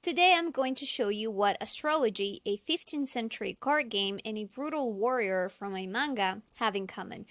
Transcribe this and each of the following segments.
Today I'm going to show you what astrology, a 15th century card game, and a brutal warrior from a manga have in common.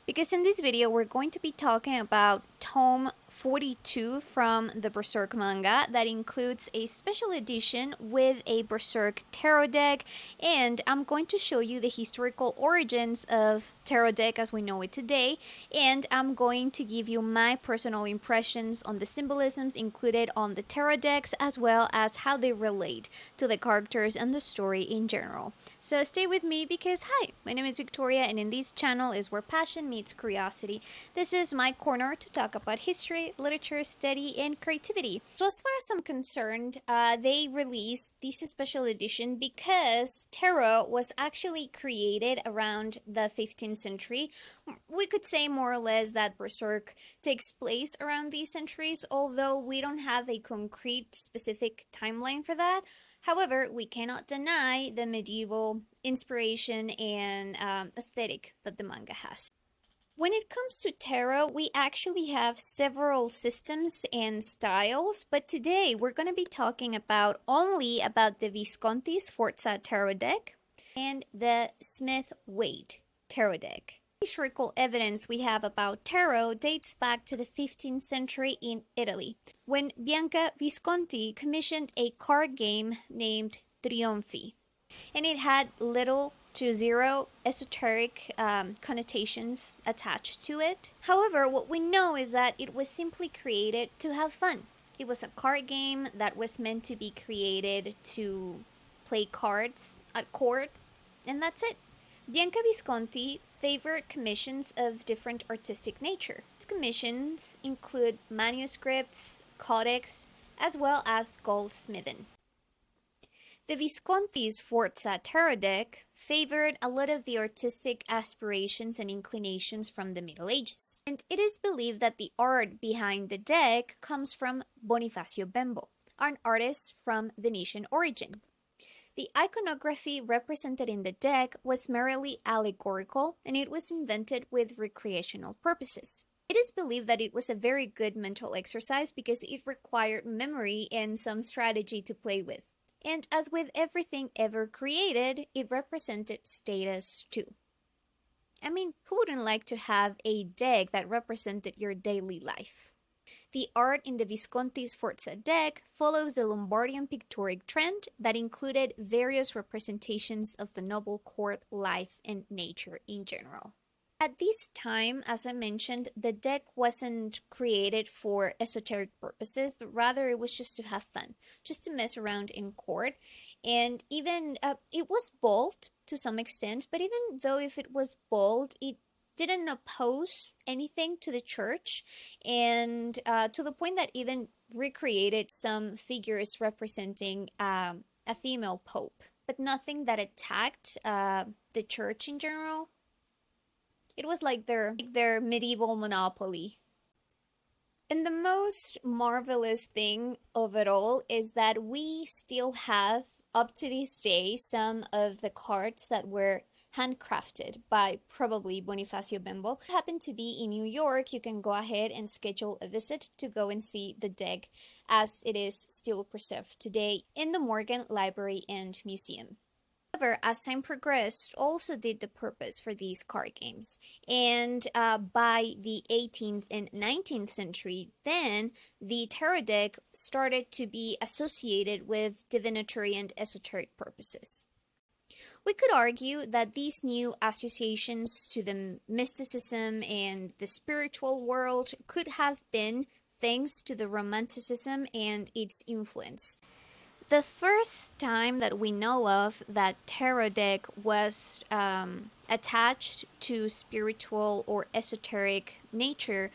Because in this video we're going to be talking about Tome 42 from the Berserk manga that includes a special edition with a Berserk Tarot deck, and I'm going to show you the historical origins of Tarot deck as we know it today, and I'm going to give you my personal impressions on the symbolisms included on the Tarot decks as well as how they relate to the characters and the story in general. So stay with me because hi, my name is Victoria and in this channel is where passion meets curiosity. This is my corner to talk about history, literature, study, and creativity. So as far as I'm concerned, they released this special edition because tarot was actually created around the 15th century. We could say more or less that Berserk takes place around these centuries, although we don't have a concrete specific timeline for that. However, we cannot deny the medieval inspiration and aesthetic that the manga has. When it comes to tarot, we actually have several systems and styles, but today we're going to be talking only about the Visconti Sforza tarot deck and the Smith-Waite tarot deck. Historical evidence we have about tarot dates back to the 15th century in Italy, when Bianca Visconti commissioned a card game named Trionfi, and it had little to zero esoteric connotations attached to it. However, what we know is that it was simply created to have fun. It was a card game that was meant to be created to play cards at court, and that's it. Bianca Visconti favored commissions of different artistic nature. These commissions include manuscripts, codex, as well as goldsmithing. The Visconti Sforza tarot deck favored a lot of the artistic aspirations and inclinations from the Middle Ages, and it is believed that the art behind the deck comes from Bonifacio Bembo, an artist from Venetian origin. The iconography represented in the deck was merely allegorical, and it was invented with recreational purposes. It is believed that it was a very good mental exercise because it required memory and some strategy to play with. And as with everything ever created, it represented status too. I mean, who wouldn't like to have a deck that represented your daily life? The art in the Visconti Sforza deck follows the Lombardian pictoric trend that included various representations of the noble court life and nature in general. At this time, as I mentioned, the deck wasn't created for esoteric purposes, but rather it was just to have fun, just to mess around in court. And even it was bold to some extent, but even though if it was bold, it didn't oppose anything to the church, and to the point that even recreated some figures representing a female pope, but nothing that attacked the church in general. It was like their medieval monopoly. And the most marvelous thing of it all is that we still have, up to this day, some of the cards that were handcrafted by probably Bonifacio Bembo. If you happen to be in New York, you can go ahead and schedule a visit to go and see the deck as it is still preserved today in the Morgan Library and Museum. However, as time progressed, also did the purpose for these card games. And by the 18th and 19th century, then the tarot deck started to be associated with divinatory and esoteric purposes. We could argue that these new associations to the mysticism and the spiritual world could have been thanks to the Romanticism and its influence. The first time that we know of that tarot deck was attached to spiritual or esoteric nature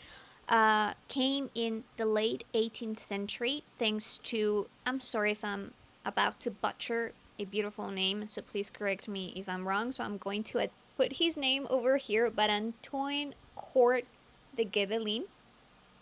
came in the late 18th century thanks to, I'm sorry if I'm about to butcher a beautiful name, so please correct me if I'm wrong, so I'm going to put his name over here, but Antoine Court de Gebelin.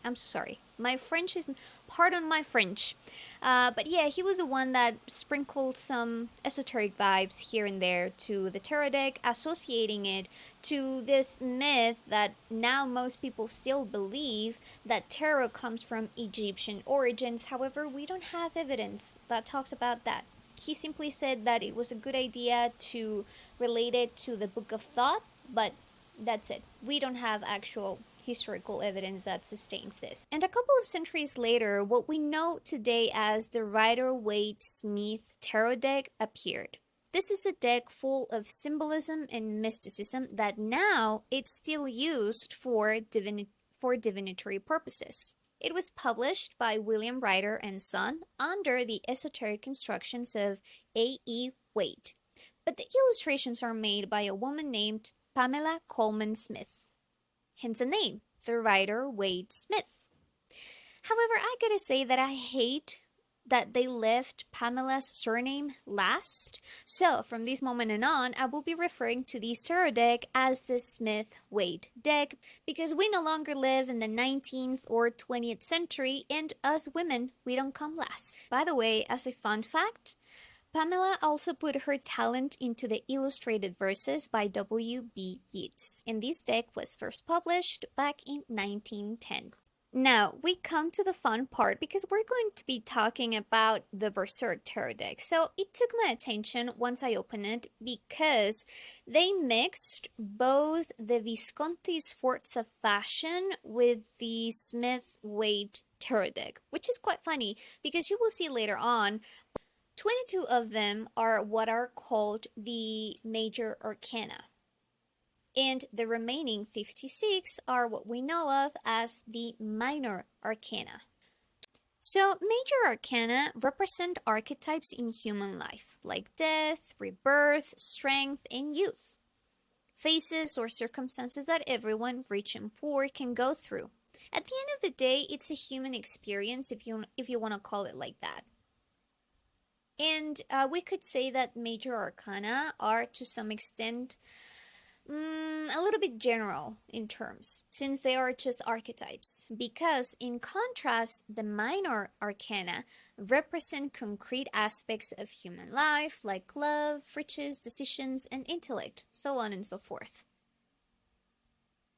I'm so sorry. My French is, pardon my French. But yeah, he was the one that sprinkled some esoteric vibes here and there to the tarot deck, associating it to this myth that now most people still believe that tarot comes from Egyptian origins. However, we don't have evidence that talks about that. He simply said that it was a good idea to relate it to the Book of Thought, but that's it. We don't have actual historical evidence that sustains this. And a couple of centuries later, what we know today as the Rider-Waite-Smith tarot deck appeared. This is a deck full of symbolism and mysticism that now it's still used for divinatory purposes. It was published by William Rider and Son under the esoteric instructions of A.E. Waite, but the illustrations are made by a woman named Pamela Colman Smith, hence the name, the Rider-Waite-Smith. However, I gotta say that I hate that they left Pamela's surname last, so from this moment on, I will be referring to this tarot deck as the Smith-Waite deck, because we no longer live in the 19th or 20th century, and us women, we don't come last. By the way, as a fun fact, Pamela also put her talent into the illustrated verses by W.B. Yeats, and this deck was first published back in 1910. Now, we come to the fun part because we're going to be talking about the Berserk Tarot deck. So it took my attention once I opened it because they mixed both the Visconti Sforza fashion with the Smith-Waite Tarot deck, which is quite funny because you will see later on 22 of them are what are called the major arcana, and the remaining 56 are what we know of as the minor arcana. So, major arcana represent archetypes in human life, like death, rebirth, strength, and youth. Phases or circumstances that everyone, rich and poor, can go through. At the end of the day, it's a human experience if you want to call it like that. And we could say that major arcana are to some extent a little bit general in terms, since they are just archetypes. Because in contrast, the minor arcana represent concrete aspects of human life, like love, riches, decisions, and intellect, so on and so forth.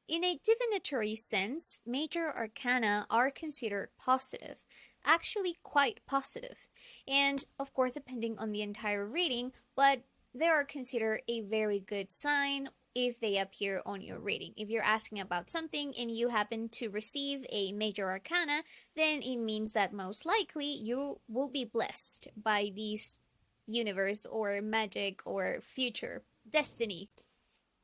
In a divinatory sense, major arcana are considered positive, actually quite positive, and of course depending on the entire reading, but they are considered a very good sign if they appear on your reading. If you're asking about something and you happen to receive a major arcana, then it means that most likely you will be blessed by this universe or magic or future destiny.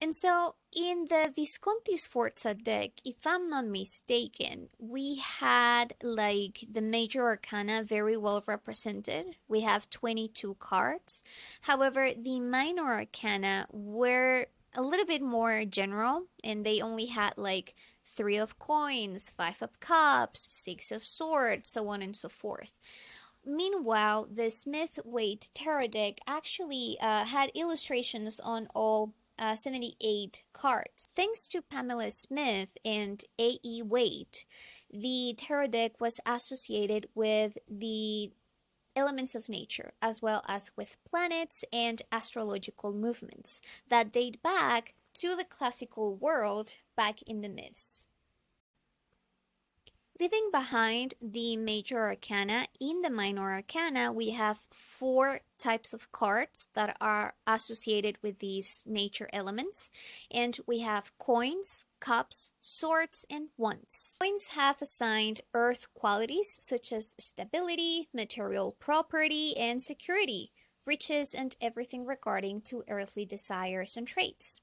And so in the Visconti Sforza deck, if I'm not mistaken, we had like the major arcana very well represented. We have 22 cards. However, the minor arcana were a little bit more general, and they only had like 3 of coins, 5 of cups, 6 of swords, so on and so forth. Meanwhile, the Smith-Waite tarot deck actually had illustrations on all 78 cards. Thanks to Pamela Smith and A.E. Waite, the tarot deck was associated with the elements of nature, as well as with planets and astrological movements that date back to the classical world back in the myths. Leaving behind the major arcana, in the minor arcana, we have 4 types of cards that are associated with these nature elements. And we have coins, cups, swords, and wands. Coins have assigned earth qualities such as stability, material property, and security, riches, and everything regarding to earthly desires and traits.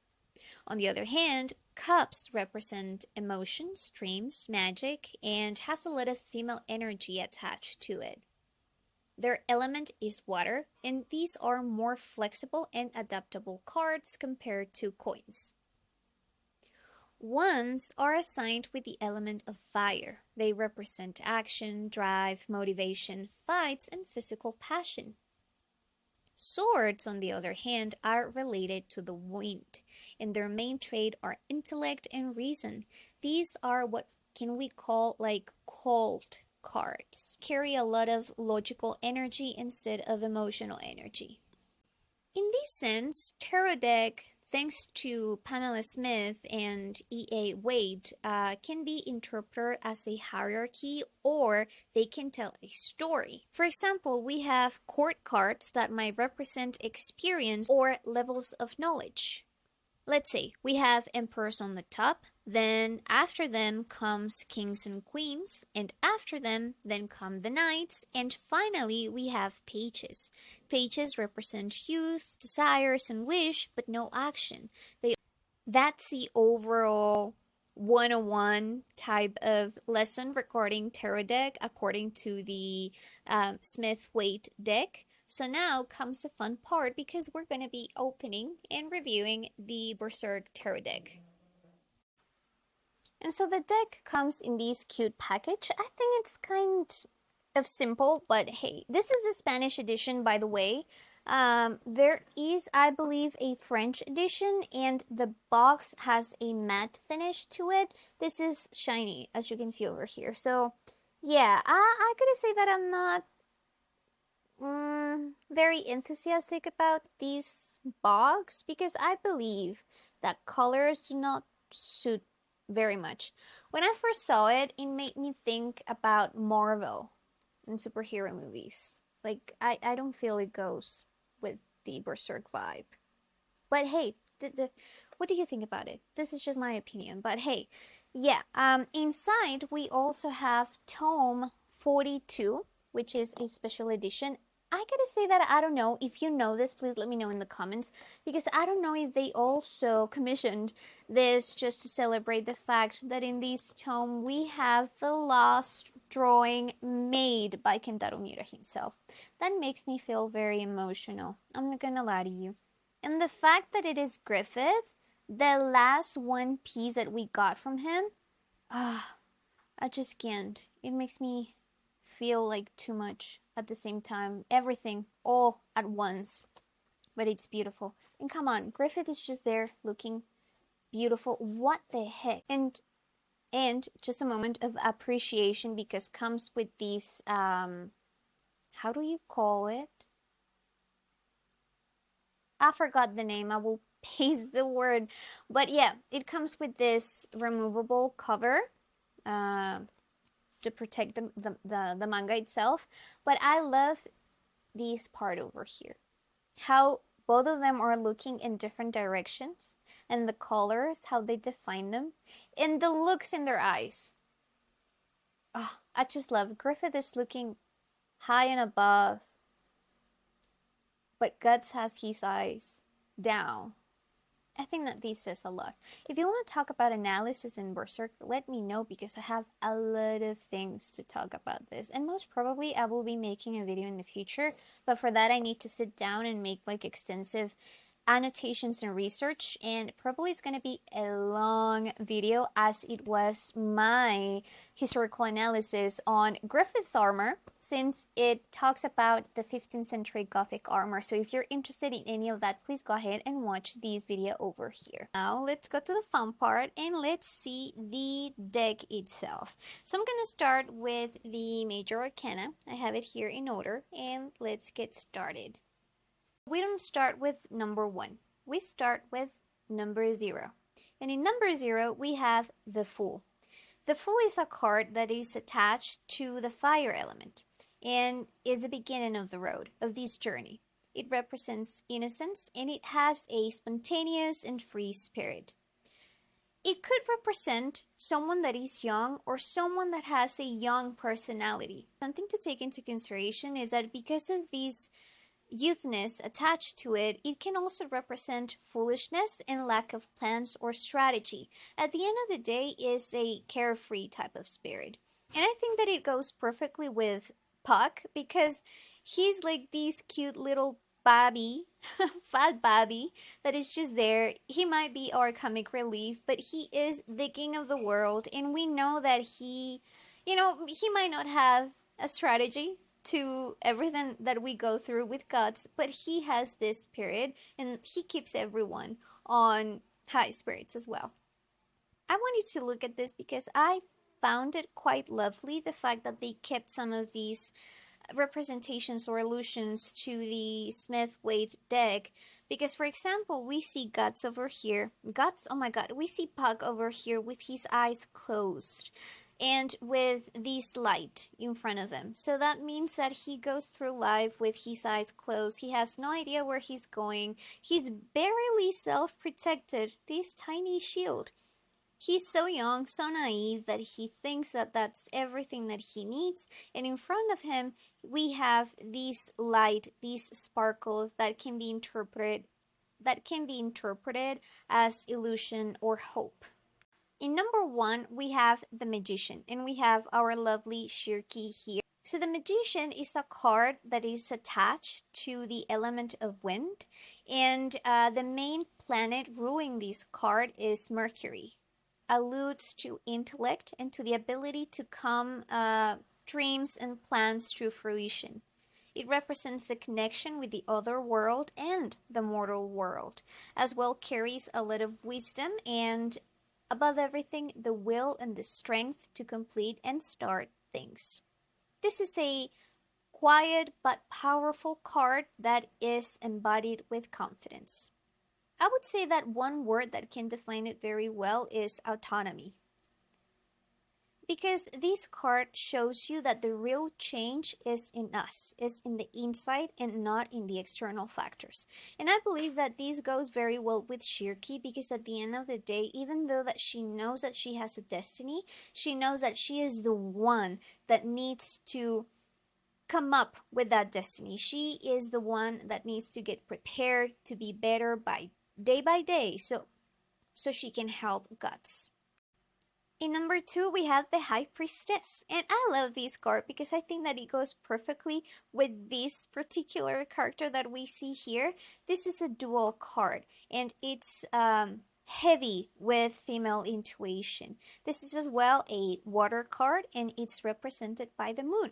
On the other hand, cups represent emotions, dreams, magic, and has a lot of female energy attached to it. Their element is water, and these are more flexible and adaptable cards compared to coins. Wands are assigned with the element of fire. They represent action, drive, motivation, fights, and physical passion. Swords, on the other hand, are related to the wind, and their main trait are intellect and reason. These are what can we call like cold cards. Carry a lot of logical energy instead of emotional energy. In this sense, tarot deck, thanks to Pamela Smith and E.A. Wade, can be interpreted as a hierarchy, or they can tell a story. For example, we have court cards that might represent experience or levels of knowledge. Let's say we have emperors on the top, then after them comes kings and queens, and after them then come the knights, and finally we have pages. Pages represent youth, desires, and wish, but no action. That's the overall 101 type of lesson regarding tarot deck according to the Smith-Waite deck. So now comes the fun part, because we're going to be opening and reviewing the Berserk Tarot deck. And so the deck comes in this cute package. I think it's kind of simple, but hey, this is a Spanish edition, by the way. There is, I believe, a French edition, and the box has a matte finish to it. This is shiny, as you can see over here. So yeah, I gotta say that I'm not very enthusiastic about this box, because I believe that colors do not suit very much. When I first saw it, it made me think about Marvel and superhero movies. Like, I don't feel it goes with the Berserk vibe. But hey, what do you think about it? This is just my opinion. But hey, yeah, inside we also have Tome 42, which is a special edition. I gotta say that I don't know. If you know this, please let me know in the comments, because I don't know if they also commissioned this just to celebrate the fact that in this tome we have the last drawing made by Kentaro Miura himself. That makes me feel very emotional. I'm not gonna lie to you. And the fact that it is Griffith, the last one piece that we got from him, I just can't. It makes me feel like too much at the same time. Everything all at once. But it's beautiful. And come on, Griffith is just there looking beautiful. What the heck? And just a moment of appreciation, because comes with these how do you call it? I forgot the name. I will paste the word. But yeah, it comes with this removable cover to protect the manga itself. But I love this part over here. How both of them are looking in different directions, and the colors, how they define them, and the looks in their eyes. Oh, I just love it. Griffith is looking high and above, but Guts has his eyes down. I think that this says a lot. If you want to talk about analysis in Berserk, let me know, because I have a lot of things to talk about this. And most probably I will be making a video in the future, but for that I need to sit down and make like extensive annotations and research, and probably it's going to be a long video, as it was my historical analysis on Griffith's armor, since it talks about the 15th century Gothic armor. So if you're interested in any of that, please go ahead and watch this video over here. Now let's go to the fun part and let's see the deck itself. So I'm going to start with the major arcana. I have it here in order, and let's get started. We don't start with number 1. We start with number 0. And in number 0, we have the Fool. The Fool is a card that is attached to the fire element and is the beginning of the road, of this journey. It represents innocence, and it has a spontaneous and free spirit. It could represent someone that is young, or someone that has a young personality. Something to take into consideration is that because of these youthness attached to it, it can also represent foolishness and lack of plans or strategy. At the end of the day, is a carefree type of spirit. And I think that it goes perfectly with Puck, because he's like this cute little Bobby, fat Bobby, that is just there. He might be our comic relief, but he is the king of the world, and we know that he might not have a strategy to everything that we go through with Guts, but he has this spirit, and he keeps everyone on high spirits as well. I want you to look at this, because I found it quite lovely, the fact that they kept some of these representations or allusions to the Smith Waite deck. Because, for example, we see Guts over here. Guts, oh my god, we see Puck over here with his eyes closed and with this light in front of him. So that means that he goes through life with his eyes closed. He has no idea where he's going. He's barely self protected. This tiny shield. He's so young, so naive that he thinks that that's everything that he needs. And in front of him, we have this light, these sparkles that can be interpreted as illusion or hope. In number 1, we have the Magician, and we have our lovely Shirky here. So the Magician is a card that is attached to the element of wind, and the main planet ruling this card is Mercury. Alludes to intellect and to the ability to come dreams and plans to fruition. It represents the connection with the other world and the mortal world, as well carries a lot of wisdom and, above everything, the will and the strength to complete and start things. This is a quiet but powerful card that is embodied with confidence. I would say that one word that can define it very well is autonomy. Because this card shows you that the real change is in us, is in the inside and not in the external factors. And I believe that this goes very well with Shirky, because at the end of the day, even though that she knows that she has a destiny, she knows that she is the one that needs to come up with that destiny. She is the one that needs to get prepared to be better by day, so she can help Guts. In number 2, we have the High Priestess, and I love this card because I think that it goes perfectly with this particular character that we see here. This is a dual card, and it's heavy with female intuition. This is as well a water card, and it's represented by the moon.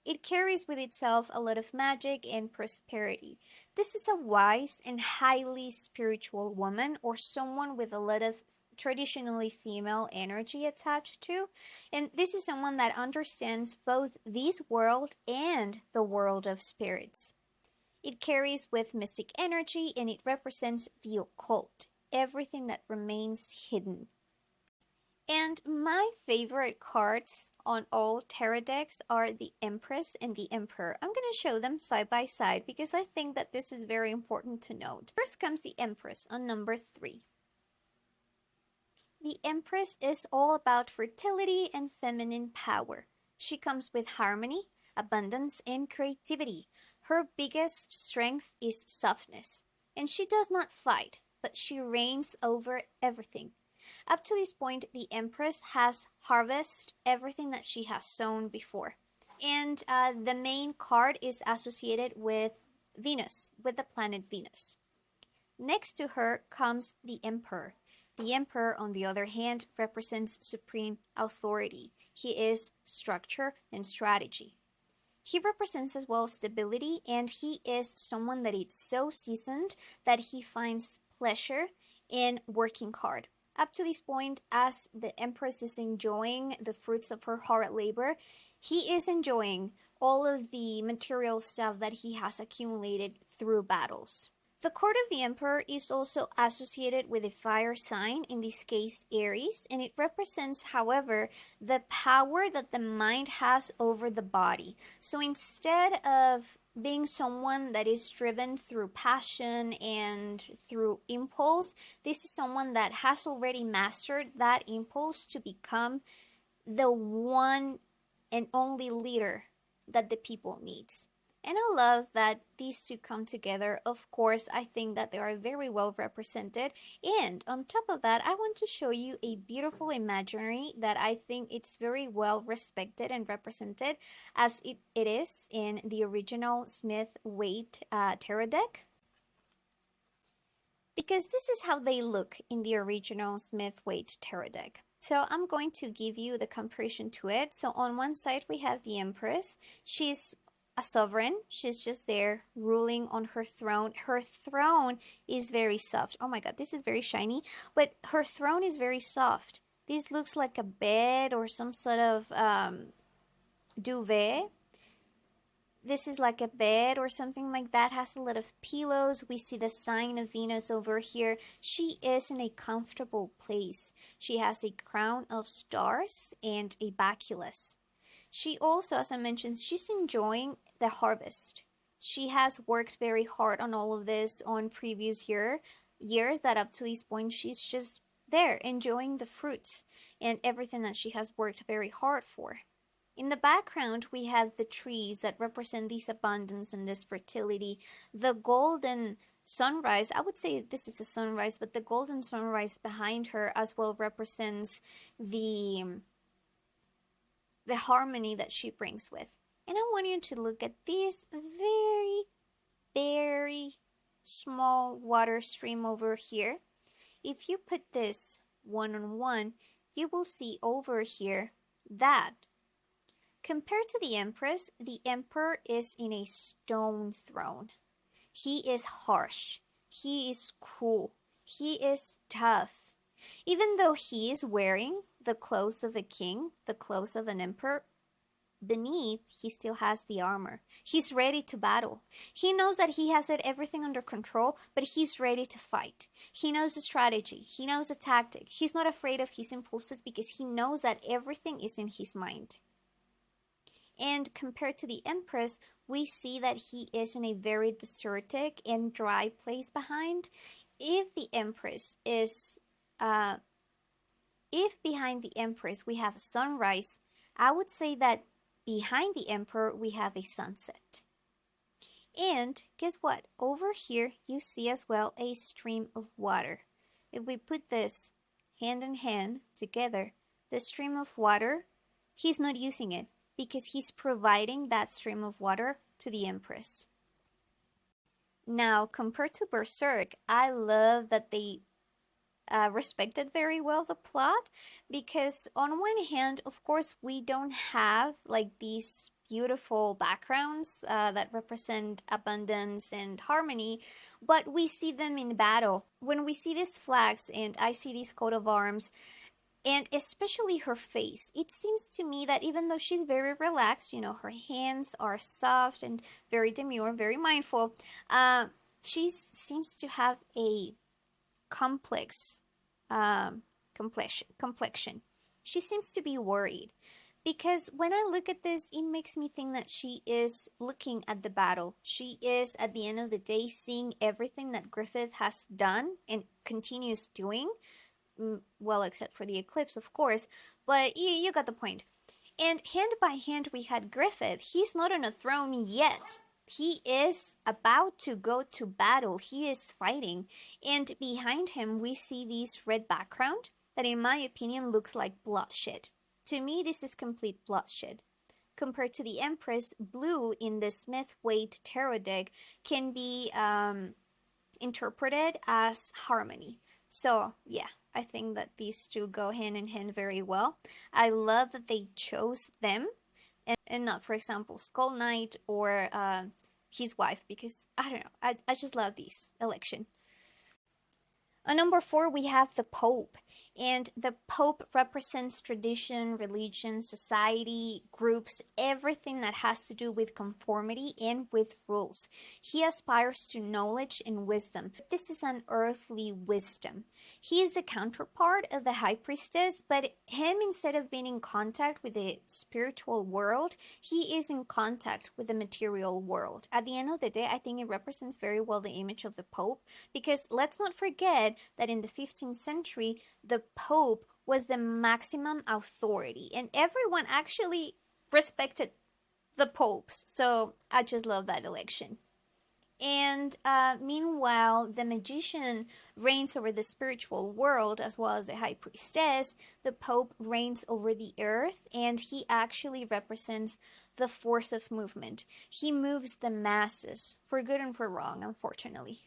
It carries with itself a lot of magic and prosperity. This is a wise and highly spiritual woman, or someone with a lot of traditionally female energy attached to. And this is someone that understands both this world and the world of spirits. It carries with mystic energy, and it represents the occult, everything that remains hidden. And my favorite cards on all tarot decks are the Empress and the Emperor. I'm going to show them side by side because I think that this is very important to note. First comes the Empress on number 3. The Empress is all about fertility and feminine power. She comes with harmony, abundance, and creativity. Her biggest strength is softness, and she does not fight, but she reigns over everything. Up to this point, the Empress has harvested everything that she has sown before. And the main card is associated with Venus, with the planet Venus. Next to her comes the Emperor. The Emperor, on the other hand, represents supreme authority. He is structure and strategy. He represents as well stability, and he is someone that is so seasoned that he finds pleasure in working hard. Up to this point, as the Empress is enjoying the fruits of her hard labor, he is enjoying all of the material stuff that he has accumulated through battles. The court of the Emperor is also associated with a fire sign, in this case Aries, and it represents, however, the power that the mind has over the body. So instead of being someone that is driven through passion and through impulse, this is someone that has already mastered that impulse to become the one and only leader that the people needs. And I love that these two come together. Of course, I think that they are very well represented. And on top of that, I want to show you a beautiful imaginary that I think it's very well respected and represented, as it is in the original Smith Waite tarot deck. Because this is how they look in the original Smith Waite tarot deck. So I'm going to give you the comparison to it. So on one side, we have the Empress. She's a sovereign. She's just there ruling on her throne. Her throne is very soft. Oh my god, this is very shiny. But her throne is very soft. This looks like a bed or some sort of duvet. This is like a bed or something like that, has a lot of pillows. We see the sign of Venus over here. She is in a comfortable place. She has a crown of stars and a baculus. She also, as I mentioned, she's enjoying the harvest. She has worked very hard on all of this on previous years that up to this point she's just there enjoying the fruits and everything that she has worked very hard for. In the background, we have the trees that represent this abundance and this fertility. The golden sunrise, I would say this is a sunrise, but the golden sunrise behind her as well represents the harmony that she brings with. And I want you to look at this very, very small water stream over here. If you put this one on one, you will see over here that compared to the Emperor is in a stone throne. He is harsh. He is cruel. He is tough. Even though he is wearing the clothes of a king, the clothes of an emperor, beneath he still has the armor. He's ready to battle. He knows that he has everything under control, but he's ready to fight. He knows the strategy. He knows the tactic. He's not afraid of his impulses because he knows that everything is in his mind. And compared to the Empress, we see that he is in a very desertic and dry place behind. If the Empress is, if behind the Empress we have a sunrise, I would say that behind the Emperor we have a sunset. And guess what? Over here you see as well a stream of water. If we put this hand in hand together, the stream of water, he's not using it, because he's providing that stream of water to the Empress. Now, compared to Berserk, I love that they respected very well the plot, because on one hand, of course, we don't have like these beautiful backgrounds that represent abundance and harmony, but we see them in battle. When we see these flags and I see this coat of arms, and especially her face, it seems to me that even though she's very relaxed, you know, her hands are soft and very demure, very mindful, she seems to have a complex complexion. She seems to be worried. Because when I look at this, it makes me think that she is looking at the battle. She is, at the end of the day, seeing everything that Griffith has done and continues doing. Well, except for the eclipse, of course, but you got the point. And hand by hand we had Griffith. He's not on a throne yet. He is about to go to battle. He is fighting. And behind him we see this red background that in my opinion looks like bloodshed. To me, this is complete bloodshed. Compared to the Empress, blue in the Smith-Waite tarot deck can be interpreted as harmony. So yeah, I think that these two go hand in hand very well. I love that they chose them and not, for example, Skull Knight or his wife, because I don't know, I just love this election. On number 4, we have the Pope, and the Pope represents tradition, religion, society, groups, everything that has to do with conformity and with rules. He aspires to knowledge and wisdom. This is an earthly wisdom. He is the counterpart of the High Priestess, but him, instead of being in contact with the spiritual world, he is in contact with the material world. At the end of the day, I think it represents very well the image of the Pope, because let's not forget that in the 15th century, the Pope was the maximum authority, and everyone actually respected the popes. So I just love that election. And meanwhile, the magician reigns over the spiritual world as well as the high priestess. The Pope reigns over the earth, and he actually represents the force of movement. He moves the masses, for good and for wrong, unfortunately.